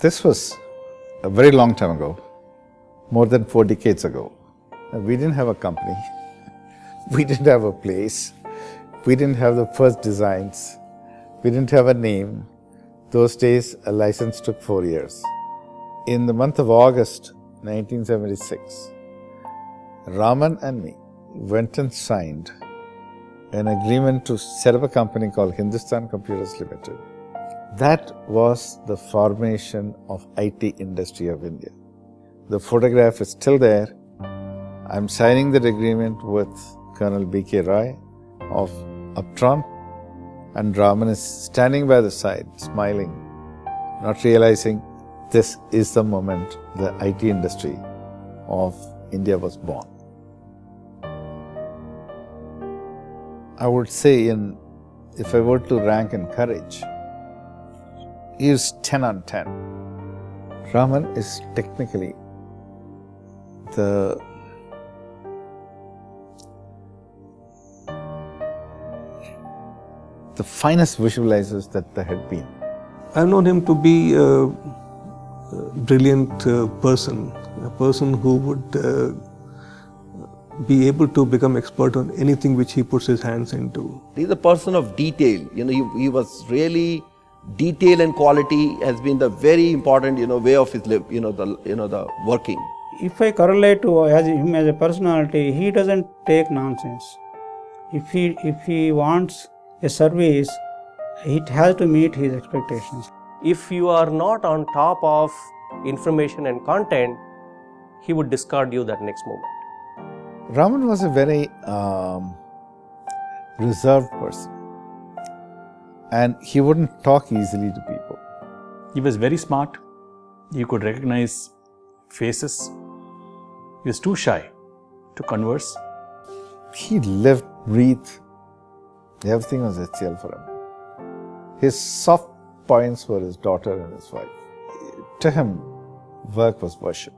This was a very long time ago, more than 4 decades ago. We didn't have a company, we didn't have a place, we didn't have the first designs, we didn't have a name. Those days, a license took 4 years. In the month of August 1976, Raman and me went and signed an agreement to set up a company called Hindustan Computers Limited. That was the formation of IT industry of India. The photograph is still there. I'm signing that agreement with Colonel B.K. Roy of Uptron, and Raman is standing by the side, smiling, not realizing this is the moment the IT industry of India was born. I would say, if I were to rank in courage, he is 10 on 10. Raman is technically the finest visualizers that there had been. I've known him to be a brilliant person, a person who would be able to become expert on anything which he puts his hands into. He's a person of detail. He was really detail and quality has been the very important way of his life. The working. If I correlate to him as a personality, he doesn't take nonsense. If he wants a service, it has to meet his expectations. If you are not on top of information and content, he would discard you that next moment. Raman was a very reserved person, and he wouldn't talk easily to people. He was very smart. You could recognize faces. He was too shy to converse. He lived, breathed. Everything was HCL for him. His soft points were his daughter and his wife. To him, work was worship.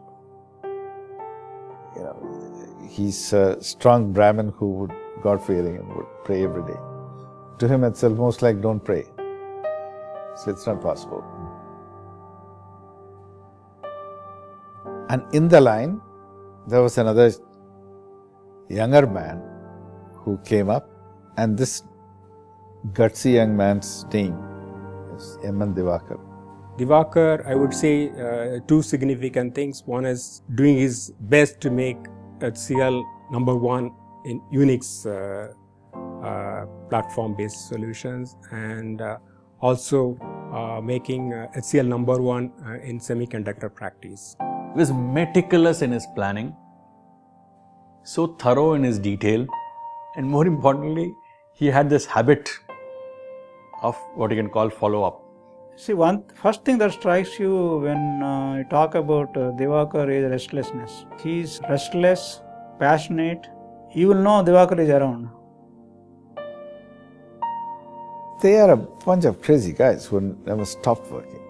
He's a strong Brahmin who would God-fearing and would pray every day. To him, it's almost like don't pray. So it's not possible. And in the line, there was another younger man who came up, and this gutsy young man's name is Divakar. Divakar, I would say two significant things. One is doing his best to make HCL number one in Unix platform-based solutions, and also making HCL number one in semiconductor practice. He was meticulous in his planning, so thorough in his detail, and more importantly, he had this habit of what you can call follow-up. See, first thing that strikes you when you talk about Divakar is restlessness. He is restless, passionate. You will know Divakar is around. They are a bunch of crazy guys who never stopped working.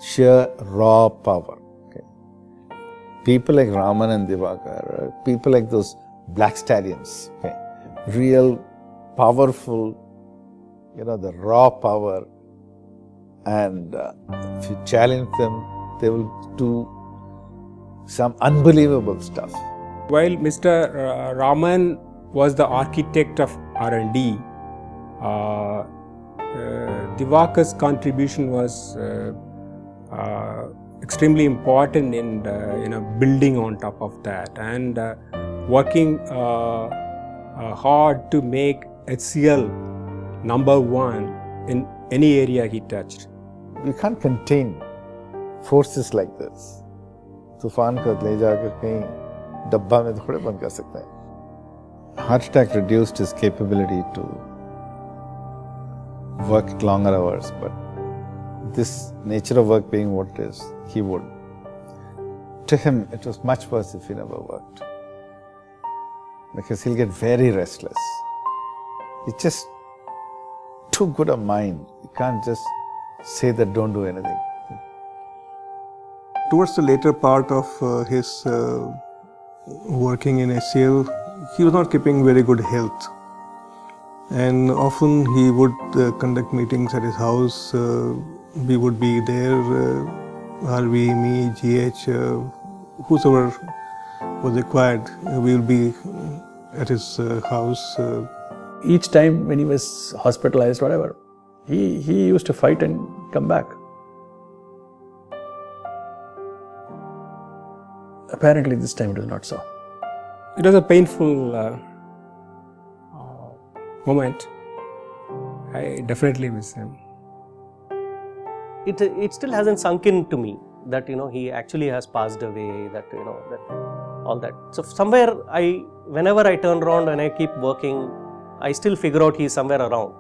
Sheer raw power. Okay. People like Raman and Divakar, people like those black stallions. Okay. Real, powerful, the raw power. And if you challenge them, they will do some unbelievable stuff. While Mr. Raman was the architect of R&D, Divakar's contribution was extremely important in building on top of that and working hard to make HCL number one in any area he touched. You can't contain forces like this. तूफान को ले जाकर कहीं डब्बा में थोड़े बंद कर सकते हैं. Heart attack reduced his capability to work longer hours, but this nature of work being what it is, he would. To him, it was much worse if he never worked, because he'll get very restless. It's just too good a mind. You can't just say that don't do anything. Towards the later part of his working in HCL, he was not keeping very good health. And often he would conduct meetings at his house. We would be there RV, me, GH, whosoever was required, we will be at his house. Each time when he was hospitalized, whatever, he used to fight and come back. Apparently this time it was not so. It was a painful moment. I definitely miss him. It still hasn't sunk in to me that he actually has passed away, that that all that. So somewhere whenever I turn around and I keep working, I still figure out he's somewhere around.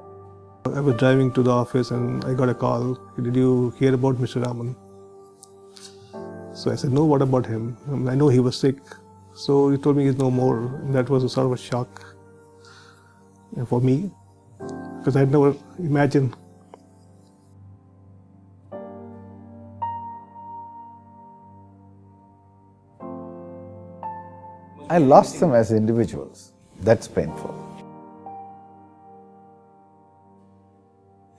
I was driving to the office and I got a call. Did you hear about Mr. Raman? So I said, no, what about him? I know he was sick. So he told me he's no more. And that was a sort of a shock for me, because I had never imagined. I lost them as individuals. That's painful.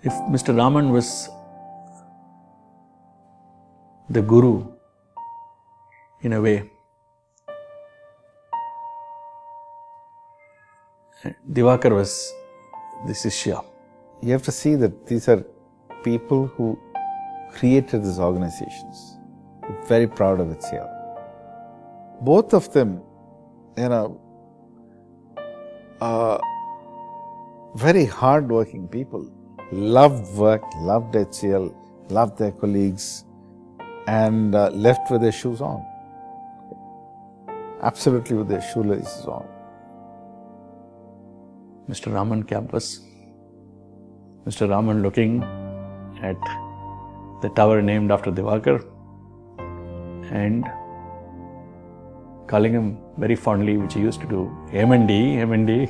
If Mr. Raman was the guru, in a way, Divakar was the Shishya. You have to see that these are people who created these organizations. I'm very proud of HCL. Both of them, very hard-working people. Loved work, loved HCL, loved their colleagues, and left with their shoes on. Absolutely with their shoelaces on. Mr. Raman campus. Mr. Raman looking at the tower named after Divakar and calling him very fondly, which he used to do, MND.